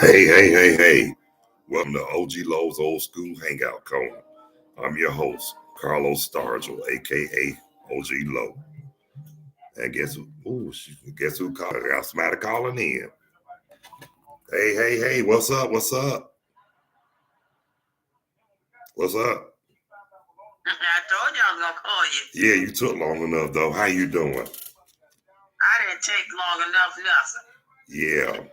Hey. Welcome to OG Lowe's Old School Hangout Corner. I'm your host, Carlos Stargell, aka OG Lowe. And guess who? Guess who called? Got somebody calling in. Hey, what's up? What's up? I told you I was gonna call you. Yeah, you took long enough though. How you doing? I didn't take long enough, nothing. Yeah.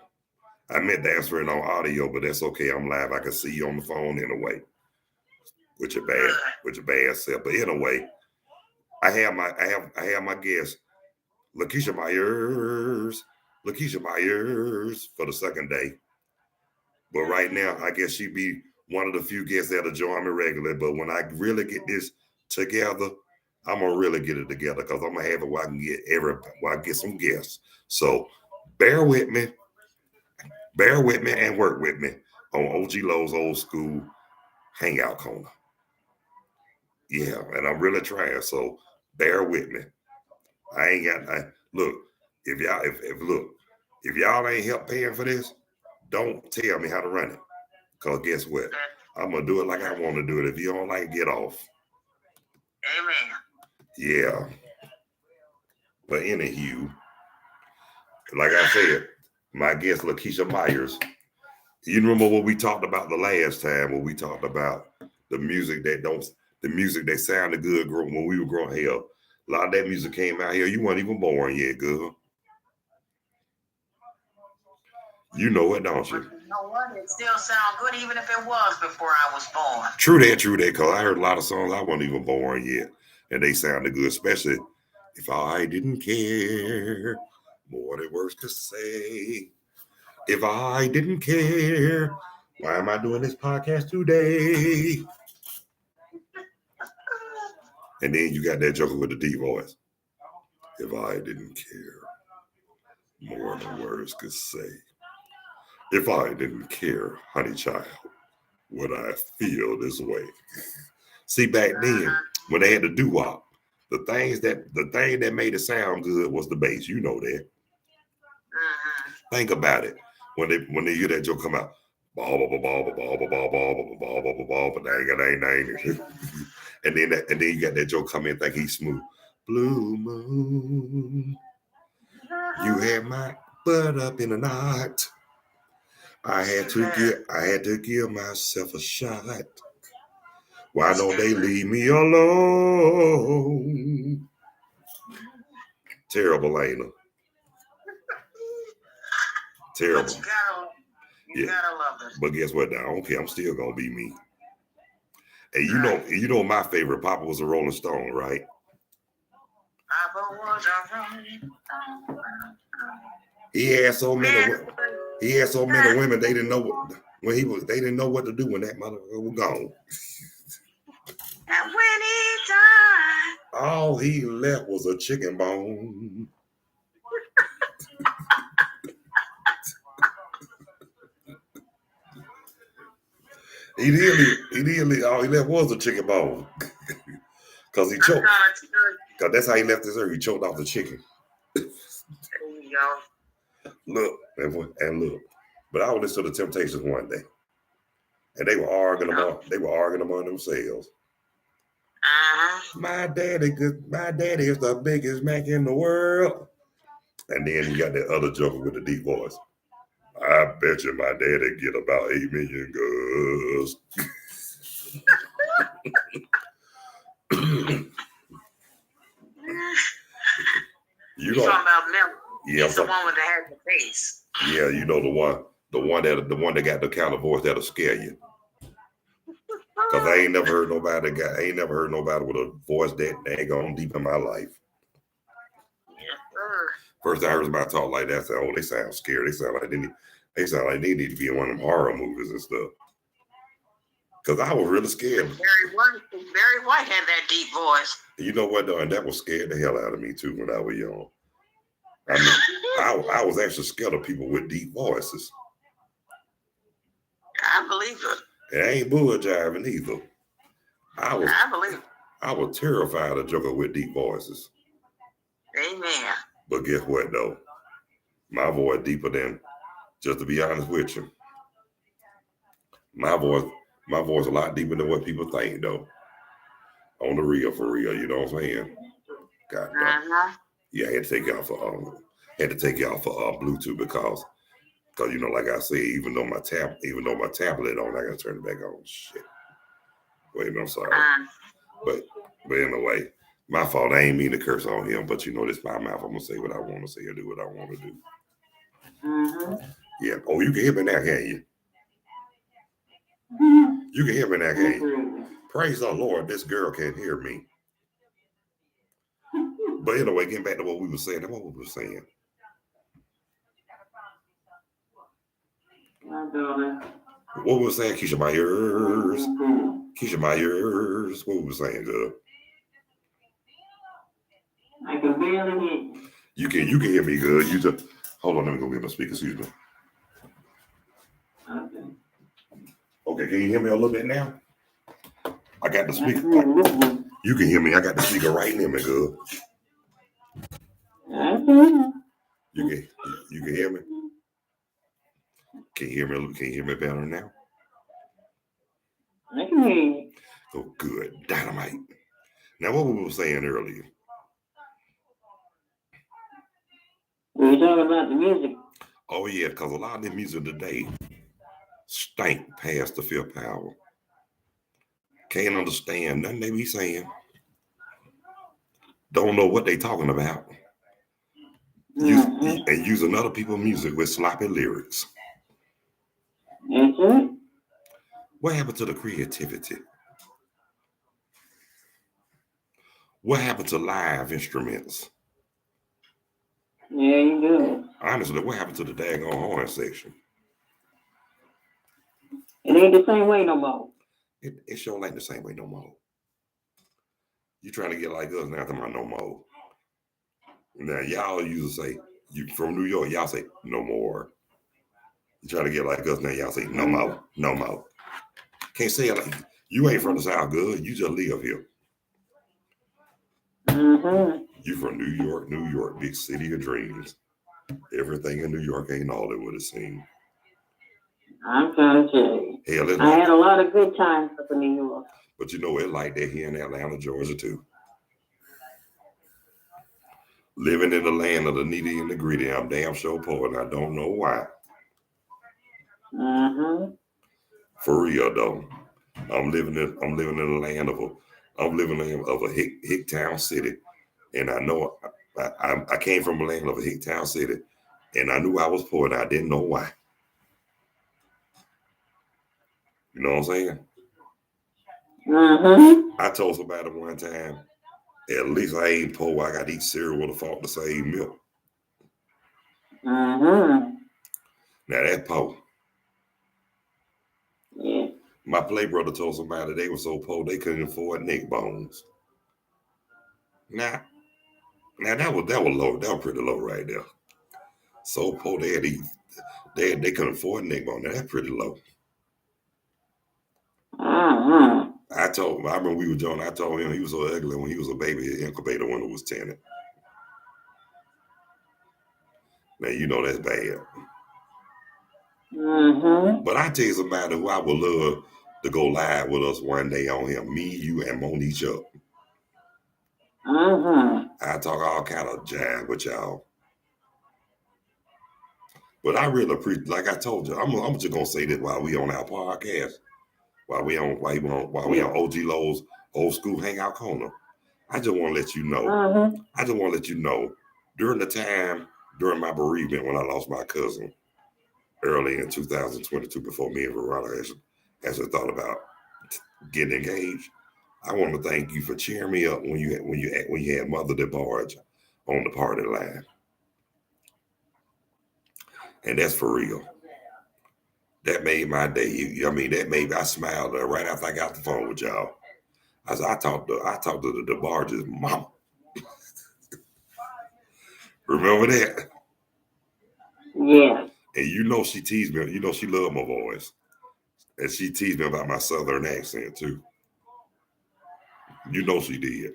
I meant to answer it on audio, but that's okay. I'm live. I can see you on the phone anyway. Which your bad self. But anyway, I have my guest, Lakeisha Myers for the second day. But right now, I guess she'd be one of the few guests that'll join me regularly. But when I really get this together, I'm gonna really get it together because I'm gonna have it where I can get where I get some guests. So bear with me and work with me on OG Lowe's Old School Hangout Corner. Yeah, and I'm really trying, so bear with me. Look, if y'all ain't help paying for this, don't tell me how to run it. Cause guess what? I'm gonna do it like I want to do it. If you don't like it, get off. Amen. Yeah. But anywho, like I said, my guest Lakeisha Myers. You remember what we talked about the last time when we talked about the music that sounded good when we were growing hell. A lot of that music came out here. You weren't even born yet, girl. You know it, don't you? You know what? It still sounds good even if it was before I was born. True that, because I heard a lot of songs I wasn't even born yet. And they sounded good, especially If I Didn't Care. More than words could say. If I didn't care, why am I doing this podcast today? And then you got that joker with the deep voice. If I didn't care, more than words could say. If I didn't care, honey child, would I feel this way? See, back then, when they had the doo-wop, the thing that made it sound good was the bass. You know that. Think about it. When they hear that joke come out, and then you got that joke come in, think he's smooth. Blue moon, you had my butt up in a knot. I had to give myself a shot. Why don't they leave me alone? Terrible, ain't it? Terrible. But you gotta love it. But guess what? I don't care. I'm still gonna be me. And you know my favorite Papa was a Rolling Stone, right? Papa was a Rolling Stone. He had so many women. They didn't know they didn't know what to do when that motherfucker was gone. And when he died, all he left was a chicken bone. He did. All he left was a chicken bone. Cause he choked. Cause that's how he left his earth. He choked off the chicken. There you go. Look. But I was listening to the Temptations one day, and they were arguing among themselves. My daddy is the biggest Mac in the world. And then you got that other joker with the deep voice. I bet you my daddy get about 8 million girls. You talking about Miller? Yeah, he's the one with the head of the face. Yeah, you know the one that got the kind of voice that'll scare you. Cause I ain't never heard nobody with a voice that daggone deep in my life. First I heard somebody talk like that, I said, "Oh, they sound scared. They sound like they need to be in one of them horror movies and stuff." Cause I was really scared. Barry White had that deep voice. You know what though, and that was scared the hell out of me too when I was young. I mean, I was actually scared of people with deep voices. I believe it. It ain't bull jiving either. I believe it. I was terrified of joker with deep voices. Amen. But guess what though? My voice deeper than, just to be honest with you, My voice a lot deeper than what people think, though. On the real, for real, you know what I'm saying? God, yeah, I had to take y'all for Bluetooth because you know, like I said, even though my tablet on, I gotta turn it back on. Shit. Wait, I'm sorry. But anyway, my fault. I ain't mean to curse on him, but you know, this my mouth. I'm gonna say what I want to say or do what I want to do. Yeah. Oh, you can hear me now, can you? You can hear me now, can you? Praise the Lord, this girl can't hear me. But anyway, getting back to what we were saying. What we were saying, Keisha Myers. What we were saying, girl? I can barely hear you. You can hear me good. You just hold on, let me go get my speaker, excuse me. Okay, can you hear me a little bit now? I got the speaker. You can hear me. I got the speaker right near me, good. You can hear me? Can you hear me? Can you hear me better now? I can hear you. Oh, good. Dynamite. Now, what we were saying earlier? We were talking about the music. Oh, yeah, because a lot of the music today stank past the fifth power. Can't understand nothing they be saying. Don't know what they talking about. And using other people's music with sloppy lyrics. What happened to the creativity? What happened to live instruments? Yeah, you do. Honestly, what happened to the daggone horn section? It ain't the same way no more. It sure ain't the same way no more. You trying to get like us now, talking about no more. Now, y'all used to say, you from New York, y'all say no more. You trying to get like us now, y'all say no more, no more. Can't say it like you ain't from the South, good. You just live here. You from New York, big city of dreams. Everything in New York ain't all it would have seemed. I'm trying to tell you. Hell, I had a lot of good times up in New York. But you know, it's like that here in Atlanta, Georgia, too. Living in the land of the needy and the greedy. I'm damn sure poor, and I don't know why. For real, though. I'm living in the land of a hick town city, and I know I came from a land of a hick town city, and I knew I was poor, and I didn't know why. You know what I'm saying? I told somebody one time, at least I ain't poor. I got to eat cereal with a fork to save milk. Now that's poor. Yeah. My play brother told somebody they were so poor they couldn't afford neck bones. Now that was low. That was pretty low right there. So poor they couldn't afford neck bones. Now that's pretty low. I remember we were joking. I told him he was so ugly when he was a baby. His incubator window was tinted. Now you know that's bad. But I tell you somebody who I would love to go live with us one day on here. Me, you, and Monique up. I talk all kind of jive with y'all. But I really appreciate, like I told you, I'm just gonna say this while we on our podcast, while we on OG Lowe's Old School Hangout Corner. I just want to let you know. During my bereavement when I lost my cousin early in 2022, before me and Verona actually thought about getting engaged, I want to thank you for cheering me up when you had Mother DeBarge on the party line. And that's for real. That made my day. I smiled right after I got the phone with y'all. I talked to the DeBarge's mama. Remember that? Yeah. And you know she teased me. You know she loved my voice. And she teased me about my southern accent too. You know she did.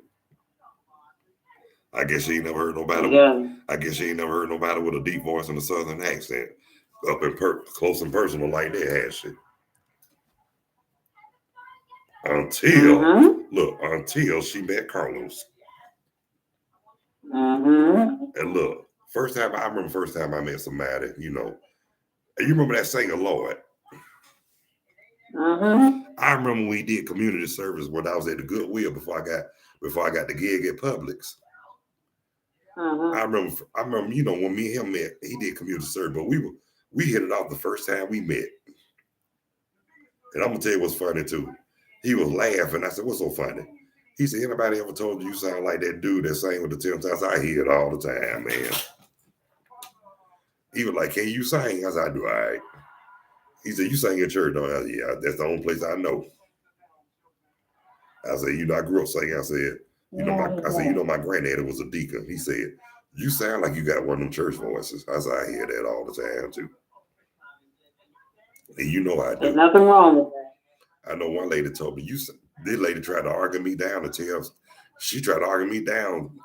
I guess she ain't never heard nobody. Yeah. I guess she ain't never heard nobody with a deep voice and a southern accent up in close and personal like that, has she? until she met Carlos. And look, I remember first time I met somebody, you know, and you remember that singer Lord. I remember we did community service when I was at the Goodwill before I got the gig at Publix. I remember, you know, when me and him met, he did community service, but we hit it off the first time we met. And I'm gonna tell you what's funny too. He was laughing. I said, "What's so funny?" He said, "Anybody ever told you sound like that dude that sang with the Temptations?" I hear it all the time, man. He was like, "Can you sing?" I said, "I do all right." He said, "You sing in church?" No, I said, "Yeah, that's the only place I know." I said, "You know, I grew up singing." I said, "You know, my granddaddy was a deacon." He said, "You sound like you got one of them church voices." I said, "I hear that all the time too." And you know I do. There's nothing wrong with that. I know one lady told me, this lady tried to argue me down she tried to argue me down.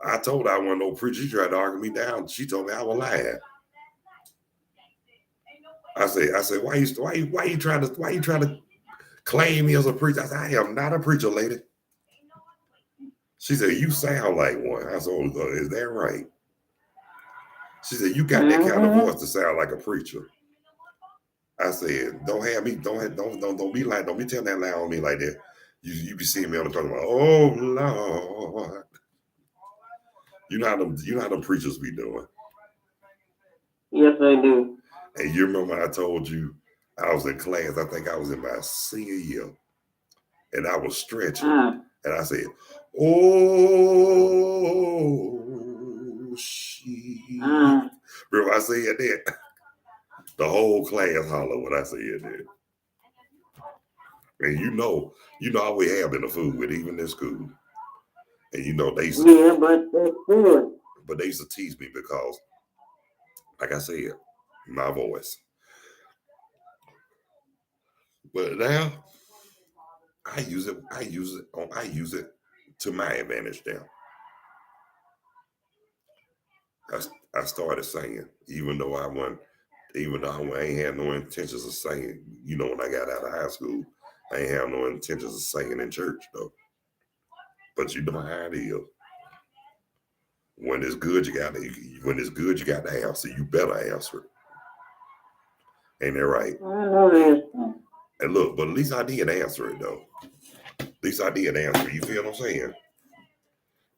I told her I wasn't no preacher. She tried to argue me down. She told me I was lying. I said, why you trying to claim me as a preacher? I said, I am not a preacher, lady. She said, you sound like one. I said, oh, is that right? She said, you got that kind of voice to sound like a preacher. I said, don't be like, don't be telling that lie on me like that. You be seeing me on the talking about, oh Lord. You know how them preachers be doing. Yes, I do. And you remember when I told you I was in class, I think I was in my senior year, and I was stretching. And I said, oh shit. Remember I said that? The whole class hollered when I said that. And you know I we have been a fool with even in school. And you know they used to, but that's good. But they used to tease me because, like I said, my voice. But now I use it to my advantage now. I started singing, even though I ain't had no intentions of singing. You know, when I got out of high school, I ain't have no intentions of singing in church though. But you know how it is. When it's good, you got to answer. You better answer it. Ain't that right? I know that. And look, but at least I did answer it though. At least I did answer it. You feel what I'm saying?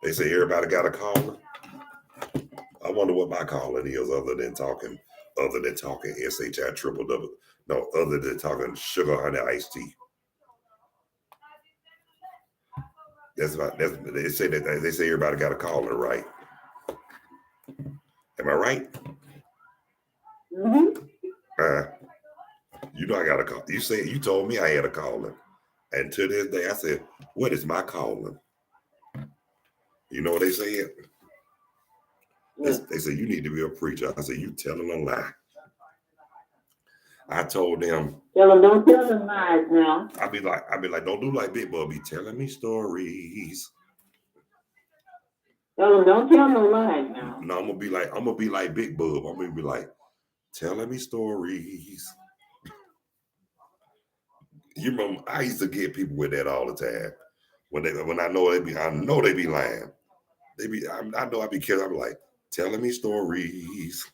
They say everybody got a calling. I wonder what my calling is other than talking SHI triple double. No, other than talking sugar honey iced tea. They say everybody got a calling, right? Am I right? You know I got a call. You told me I had a calling. And to this day I said, what is my calling? You know what they said? They said, you need to be a preacher. I said, you telling a lie. I told them, don't tell them lies now. I be like, don't do like Big Bub, be telling me stories. Tell them, don't tell no lies now. No, I'm gonna be like Big Bub. I'm gonna be like, telling me stories. You remember, I used to get people with that all the time. When I know they be lying. I know I be kidding. I'm like, telling me stories.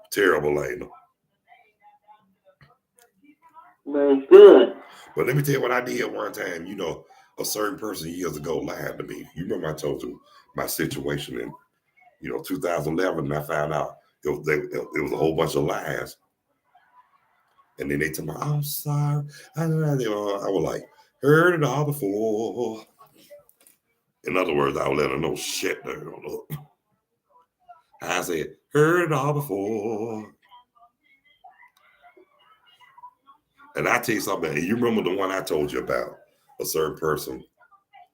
Terrible, ain't it? Very good. But let me tell you what I did one time. You know, a certain person years ago lied to me. You remember I told you my situation in, 2011, and I found out it was a whole bunch of lies. And then they told me, I'm sorry. I was like, heard it all before. In other words, I would let her know shit there. I said, heard it all before. And I tell you something, and you remember the one I told you about, a certain person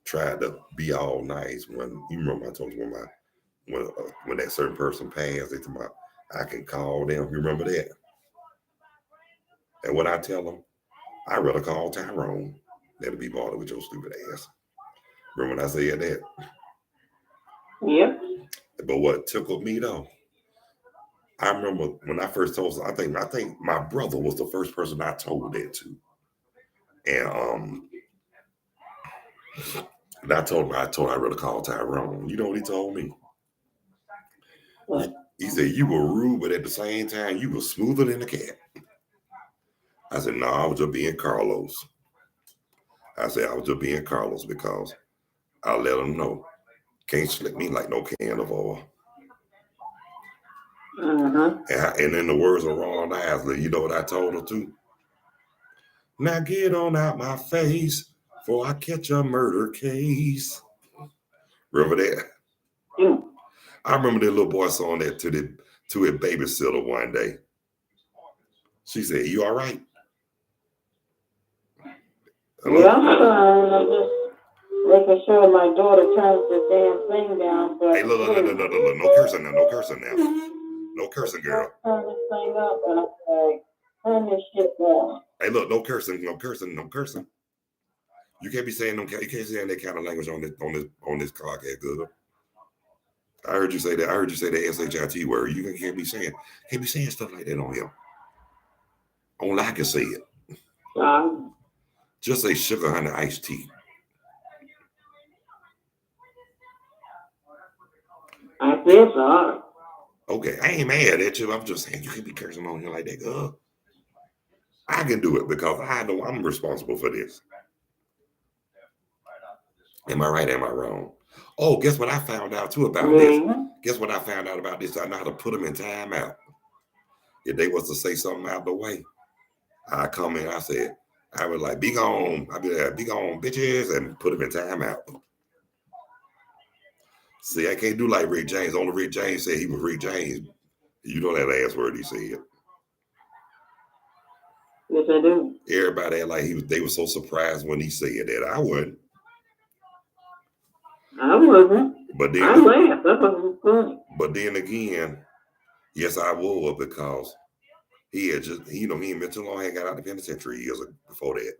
tried to be all nice when, you remember I told you when that certain person passed, they told me, I can call them. You remember that? And what I tell them, I'd rather call Tyrone than to be bothered with your stupid ass. Remember when I said that? Yep. But what tickled me though, I remember when I first told, I think my brother was the first person I told that to. And I told him I'd rather call Tyrone. You know what he told me? What? He said, you were rude, but at the same time, you were smoother than a cat. I said, no, I was just being Carlos. I said, I was just being Carlos because I let him know. Can't slick me like no can of oil. And in the words of Ron Isley, you know what I told her too? Now get on out my face before I catch a murder case. Remember that? Mm. I remember that little boy saying that to a babysitter one day. She said, you all right? Hello? Yeah, I'm just making sure my daughter turns the damn thing down. But hey, look, no cursing now, no cursing now. No cursing, girl. Turn this thing up and I'm like, turn this shit down. Hey, look, no cursing. You can't be saying you can't say that kind of language on this podcast, good. I heard you say that. I heard you say the SHIT word. You can't be saying stuff like that on here. Only I can say it. Just say sugar honey iced tea. I feel sorry. Okay, I ain't mad at you. I'm just saying you can't be cursing on here like that, girl. I can do it because I know I'm responsible for this. Am I right? Am I wrong? Oh, guess what I found out too about this? Guess what I found out about this? I know how to put them in time out. If they was to say something out the way, I come in, I was like, be gone. I'd be like, be gone, bitches, and put them in time out. See, I can't do like Rick James. Only Rick James said he was Rick James. You know that last word he said. Yes, I do. Everybody act like they were so surprised when he said that. I wasn't. I wasn't. But then I laughed. That was funny. But then again, yes, I was because he had just, he ain't been too long. He got out of the penitentiary years before that.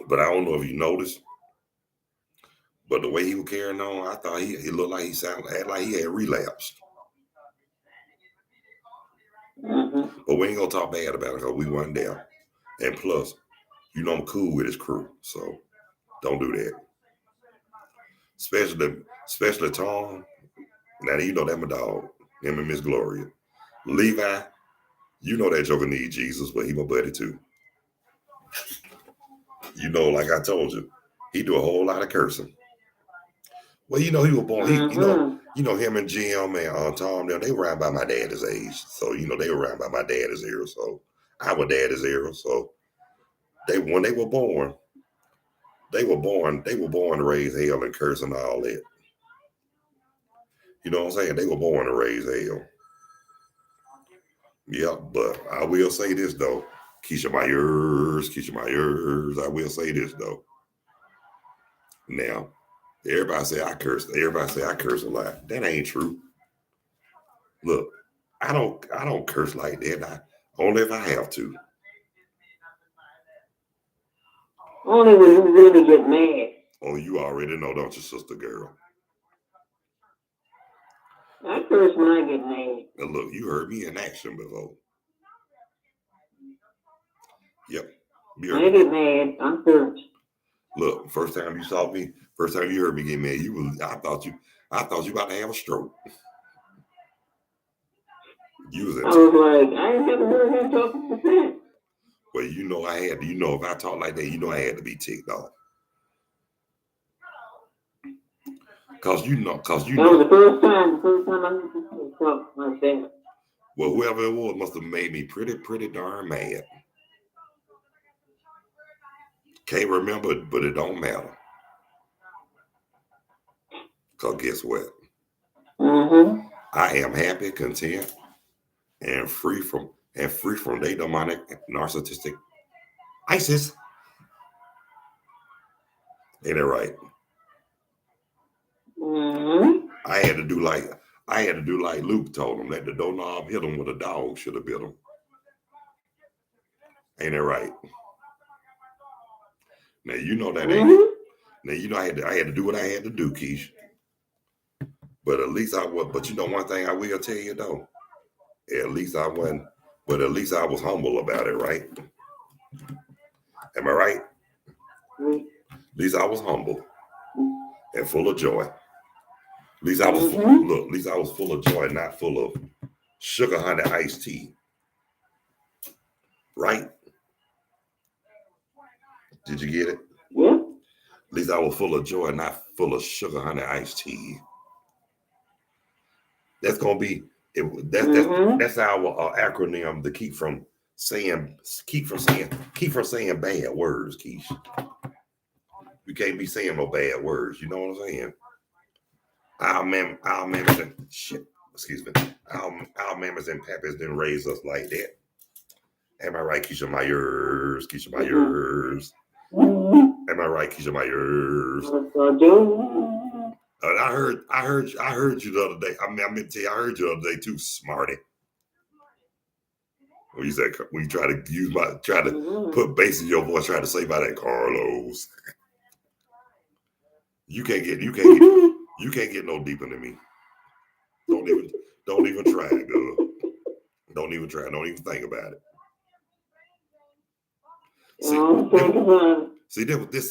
But I don't know if you noticed. But the way he was carrying on, I thought he looked like had like he had relapsed. But we ain't gonna talk bad about it because we weren't there. And plus, I'm cool with his crew, so don't do that. Especially Tom. Now you know that my dog, him and Miss Gloria. Levi, you know that joker need Jesus, but he my buddy too. Like I told you, he do a whole lot of cursing. Well, he was born. Him and Jim and Tom. They were around by my daddy's age, so they were around by my daddy's era. So I was daddy's era. So when they were born, they were born to raise hell and curse and all that. You know what I'm saying? They were born to raise hell. Yeah, but I will say this though, Keisha Myers. I will say this though. Now, everybody say I curse a lot. That ain't true. Look, I don't curse like that. Only if I have to. Only when you really get mad. Oh, you already know, don't you, sister girl? I curse when I get mad. Now look, you heard me in action before. Yep. When I get mad, I'm cursed. Look, first time you heard me get mad, I thought you about to have a stroke. I was like, I ain't never heard him talking like that. Well, I had to, if I talk like that, I had to be ticked off. Cause that was the first time I heard you talk like that. Well, whoever it was must have made me pretty darn mad. Can't remember, but it don't matter. Cause guess what? I am happy, content, and free from they demonic, narcissistic ISIS. Ain't that right? I had to do like Luke told him, that the doorknob hit him with a dog should have bit him. Ain't that right? Now that ain't. Now I had to do what I had to do, Keish. But at least I was. But one thing I will tell you though, at least I wasn't. But at least I was humble about it, right? Am I right? Mm-hmm. At least I was humble and full of joy. At least I was look. At least I was full of joy, not full of sugar honey iced tea. Right? Did you get it? Yeah. At least I was full of joy, not full of sugar honey iced tea. That's gonna be it. That's our acronym to keep from saying bad words, Keish. We can't be saying no bad words. You know what I'm saying? Our members and shit. Excuse me. Our members and pappas didn't raise us like that. Am I right, Keisha Myers? Keisha Myers. Am I right, Keisha Myers? I heard you the other day. I meant to tell you, I heard you the other day too, smarty. When you try to put bass in your voice, try to say by that Carlos. You can't get no deeper than me. Don't even try it, girl. Don't even try. Don't even think about it. See,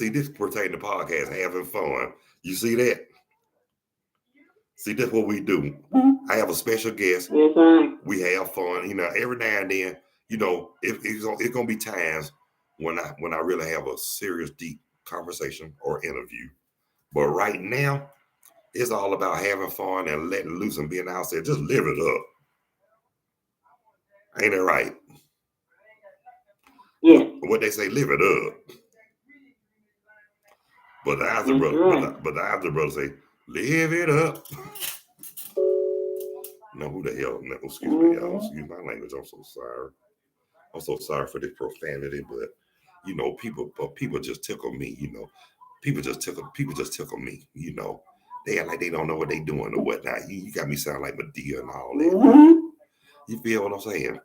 this pertain to podcast, having fun. You see that? See, that's what we do. I have a special guest. We have fun. You know, every now and then, you know, it's gonna be times when I really have a serious, deep conversation or interview. But right now, it's all about having fun and letting loose and being out there. Just live it up. Ain't it right? Yeah. What they say, live it up. But the Isaac brother say, live it up. No, who the hell? No, excuse me, y'all. Excuse my language. I'm so sorry. I'm so sorry for this profanity, but you know, people just tickle me. You know, people just tickle me. You know, they act like they don't know what they doing or whatnot. You got me sound like Medea and all that. You feel what I'm saying?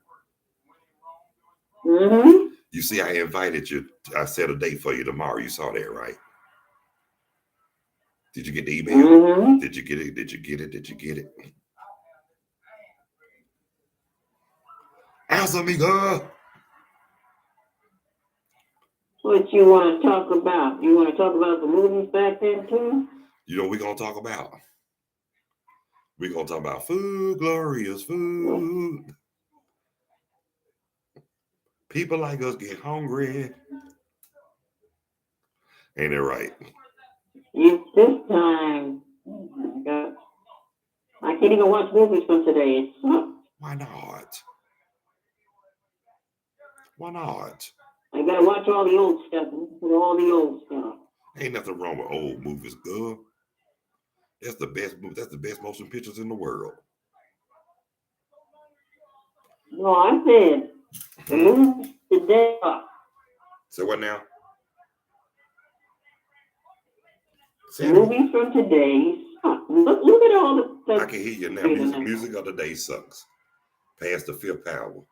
You see, I invited you. I set a date for you tomorrow. You saw that, right? Did you get the email? Did you get it? Did you get it? Did you get it? Answer me, girl. What you want to talk about? You want to talk about the movies back then too? You know what we're gonna talk about? We're gonna talk about food, glorious food. People like us get hungry. Ain't it right? It's this time. Oh my God. I can't even watch movies from today. Why not? Why not? I gotta watch all the old stuff. All the old stuff. Ain't nothing wrong with old movies, girl. That's the best movie. That's the best motion pictures in the world. No, I said the movies today. So what now? Movies from today. Look at all the stuff. I can hear you now. Music of the day sucks. Past the fifth power.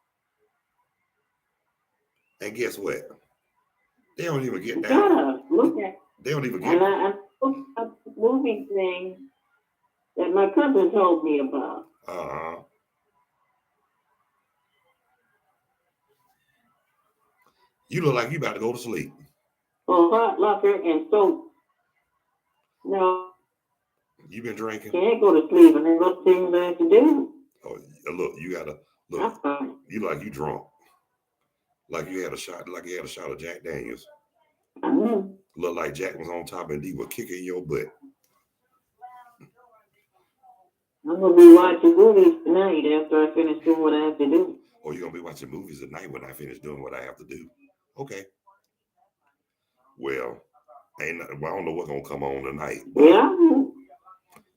And guess what? They don't even get down. Look at. They don't even get. And I looked up the movie thing that my cousin told me about. You look like you about to go to sleep. Oh, hot locker and soap. No. You been drinking? Can't go to sleep and there's no things I have to do. Oh, look, you gotta look. You like you drunk. Like you had a shot. Like you had a shot of Jack Daniels. Look like Jack was on top and D was kicking your butt. I'm gonna be watching movies tonight after I finish doing what I have to do. Oh, you're gonna be watching movies at night when I finish doing what I have to do. Okay. Well, I don't know what's gonna come on tonight.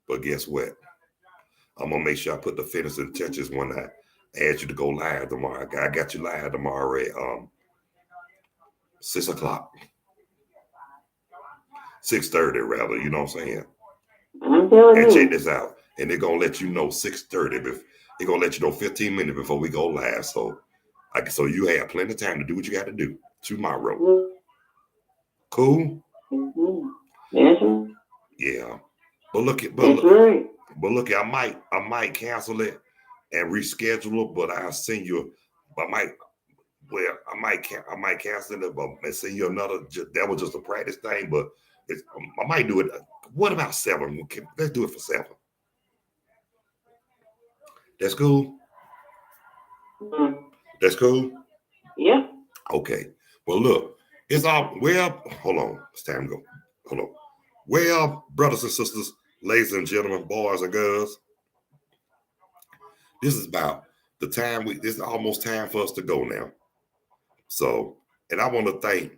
But guess what? I'm gonna make sure I put the finishing touches when I ask you to go live tomorrow. I got you live tomorrow at 6 o'clock. 6:30 rather, you know what I'm saying? I'm telling you. And check this out. And they're gonna let you know 6:30. They're gonna let you know 15 minutes before we go live. So you have plenty of time to do what you got to do tomorrow. Cool? Yes. Yeah. But look, I might cancel it and reschedule it, but I'll send you. I Well, I might cancel it, but and send you another. That was just a practice thing, but I might do it. What about 7? Let's do it for 7. That's cool. Mm. That's cool. Yep. Okay. Well, look, it's all well. Hold on, it's time to go. Hold on. Well, brothers and sisters, ladies and gentlemen, boys and girls, this is about the time. This is almost time for us to go now. So, and I want to thank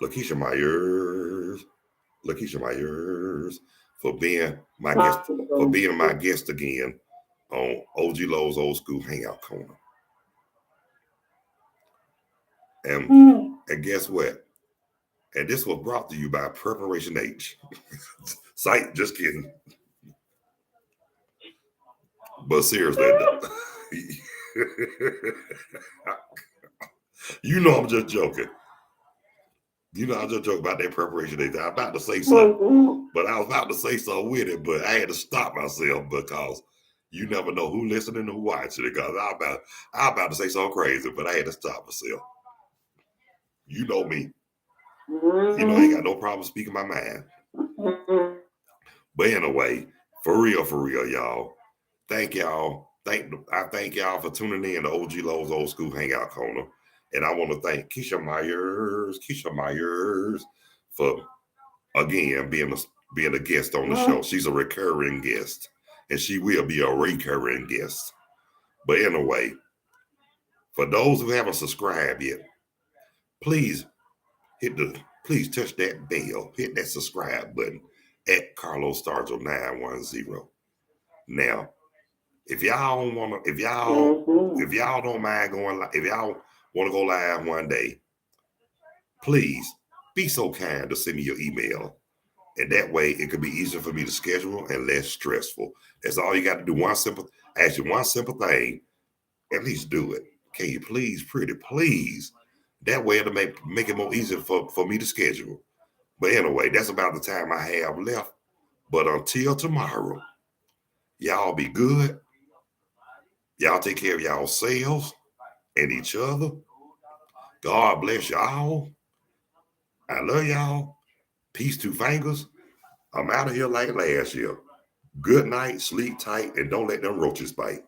Lakeisha Myers, for being my guest, again on OG Lowe's Old School Hangout Corner. And guess what? And this was brought to you by Preparation H. Site, just kidding. But seriously, you know I'm just joking. You know, I'm just joking about that Preparation H. I'm about to say something, but I was about to say something with it, but I had to stop myself because you never know who listening and who watching it. Because I'm about to say something crazy, but I had to stop myself. You know me. You know, I ain't got no problem speaking my mind. But anyway, for real, y'all. Thank y'all. I thank y'all for tuning in to OG Lowe's Old School Hangout Corner. And I want to thank Keisha Myers, for again being a guest on the show. She's a recurring guest, and she will be a recurring guest. But anyway, for those who haven't subscribed yet, please please touch that bell, hit that subscribe button at Carlos Stargell 910. Now, if y'all don't mind going live, if y'all want to go live one day, please be so kind to send me your email. And that way it could be easier for me to schedule and less stressful. That's all you got to do. One simple thing, at least do it. Can you please, pretty please? That way it'll make it more easier for me to schedule. But anyway, that's about the time I have left. But until tomorrow, y'all be good. Y'all take care of yourselves and each other. God bless y'all. I love y'all. Peace, 2 fingers. I'm out of here like last year. Good night, sleep tight, and don't let them roaches bite.